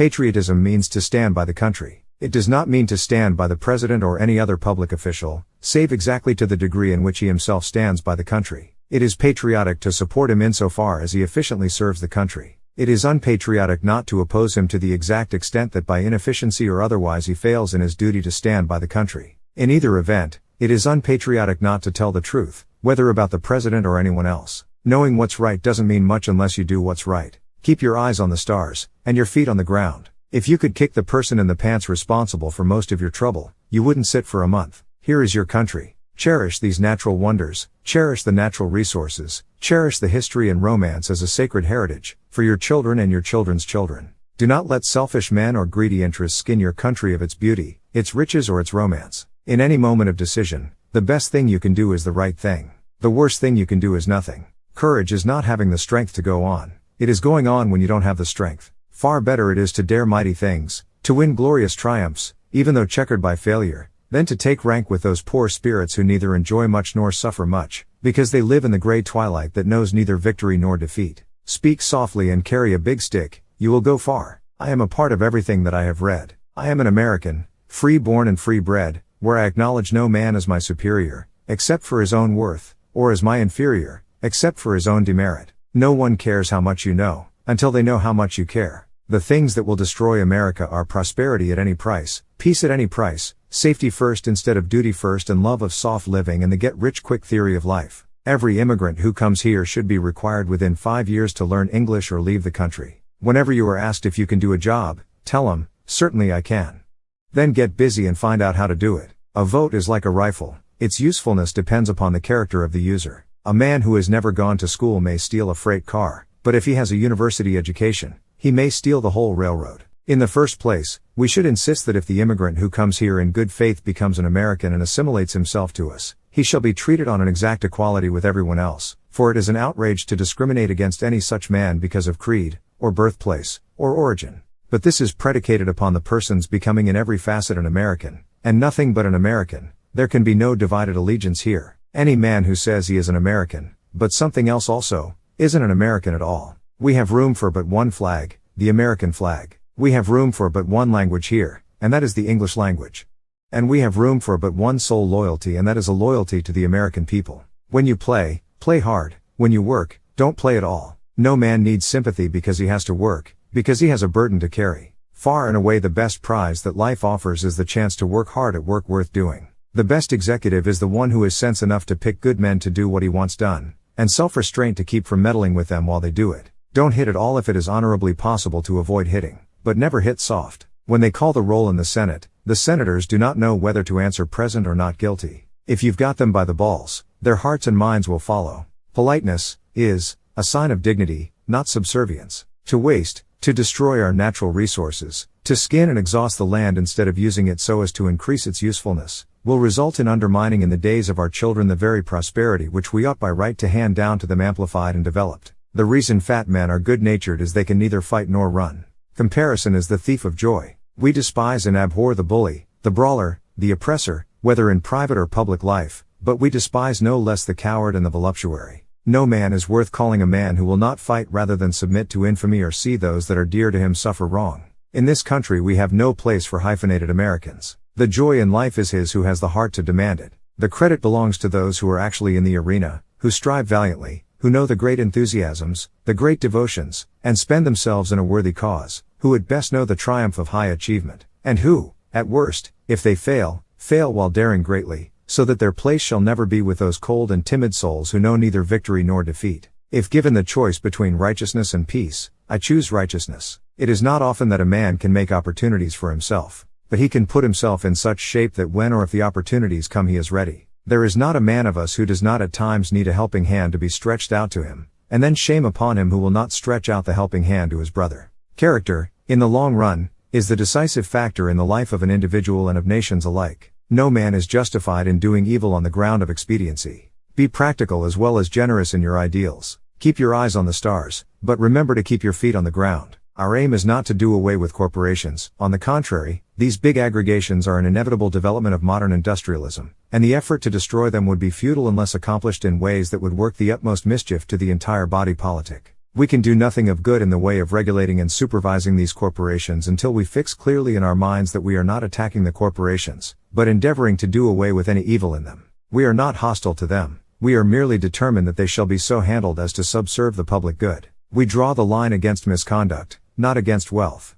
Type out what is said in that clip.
Patriotism means to stand by the country. It does not mean to stand by the president or any other public official, save exactly to the degree in which he himself stands by the country. It is patriotic to support him insofar as he efficiently serves the country. It is unpatriotic not to oppose him to the exact extent that by inefficiency or otherwise he fails in his duty to stand by the country. In either event, it is unpatriotic not to tell the truth, whether about the president or anyone else. Knowing what's right doesn't mean much unless you do what's right. Keep your eyes on the stars, and your feet on the ground. If you could kick the person in the pants responsible for most of your trouble, you wouldn't sit for a month. Here is your country. Cherish these natural wonders, cherish the natural resources, cherish the history and romance as a sacred heritage, for your children and your children's children. Do not let selfish men or greedy interests skin your country of its beauty, its riches or its romance. In any moment of decision, the best thing you can do is the right thing. The worst thing you can do is nothing. Courage is not having the strength to go on. It is going on when you don't have the strength. Far better it is to dare mighty things, to win glorious triumphs, even though checkered by failure, than to take rank with those poor spirits who neither enjoy much nor suffer much, because they live in the gray twilight that knows neither victory nor defeat. Speak softly and carry a big stick, you will go far. I am a part of everything that I have read. I am an American, free born and free bred, where I acknowledge no man as my superior, except for his own worth, or as my inferior, except for his own demerit. No one cares how much you know, until they know how much you care. The things that will destroy America are prosperity at any price, peace at any price, safety first instead of duty first, and love of soft living and the get-rich-quick theory of life. Every immigrant who comes here should be required within 5 years to learn English or leave the country. Whenever you are asked if you can do a job, tell them, certainly I can. Then get busy and find out how to do it. A vote is like a rifle. Its usefulness depends upon the character of the user. A man who has never gone to school may steal a freight car, but if he has a university education, he may steal the whole railroad. In the first place, we should insist that if the immigrant who comes here in good faith becomes an American and assimilates himself to us, he shall be treated on an exact equality with everyone else, for it is an outrage to discriminate against any such man because of creed, or birthplace, or origin. But this is predicated upon the person's becoming in every facet an American, and nothing but an American. There can be no divided allegiance here. Any man who says he is an American, but something else also, isn't an American at all. We have room for but one flag, the American flag. We have room for but one language here, and that is the English language. And we have room for but one sole loyalty, and that is a loyalty to the American people. When you play, play hard. When you work, don't play at all. No man needs sympathy because he has to work, because he has a burden to carry. Far and away the best prize that life offers is the chance to work hard at work worth doing. The best executive is the one who has sense enough to pick good men to do what he wants done, and self-restraint to keep from meddling with them while they do it. Don't hit at all if it is honorably possible to avoid hitting, but never hit soft. When they call the roll in the Senate, the senators do not know whether to answer present or not guilty. If you've got them by the balls, their hearts and minds will follow. Politeness is a sign of dignity, not subservience. To waste, to destroy our natural resources, to skin and exhaust the land instead of using it so as to increase its usefulness, will result in undermining in the days of our children the very prosperity which we ought by right to hand down to them amplified and developed. The reason fat men are good-natured is they can neither fight nor run. Comparison is the thief of joy. We despise and abhor the bully, the brawler, the oppressor, whether in private or public life, but we despise no less the coward and the voluptuary. No man is worth calling a man who will not fight rather than submit to infamy or see those that are dear to him suffer wrong. In this country we have no place for hyphenated Americans. The joy in life is his who has the heart to demand it. The credit belongs to those who are actually in the arena, who strive valiantly, who know the great enthusiasms, the great devotions, and spend themselves in a worthy cause, who at best know the triumph of high achievement, and who, at worst, if they fail, fail while daring greatly, so that their place shall never be with those cold and timid souls who know neither victory nor defeat. If given the choice between righteousness and peace, I choose righteousness. It is not often that a man can make opportunities for himself, but he can put himself in such shape that when or if the opportunities come he is ready. There is not a man of us who does not at times need a helping hand to be stretched out to him, and then shame upon him who will not stretch out the helping hand to his brother. Character, in the long run, is the decisive factor in the life of an individual and of nations alike. No man is justified in doing evil on the ground of expediency. Be practical as well as generous in your ideals. Keep your eyes on the stars, but remember to keep your feet on the ground. Our aim is not to do away with corporations. On the contrary, these big aggregations are an inevitable development of modern industrialism, and the effort to destroy them would be futile unless accomplished in ways that would work the utmost mischief to the entire body politic. We can do nothing of good in the way of regulating and supervising these corporations until we fix clearly in our minds that we are not attacking the corporations, but endeavoring to do away with any evil in them. We are not hostile to them, we are merely determined that they shall be so handled as to subserve the public good. We draw the line against misconduct, not against wealth.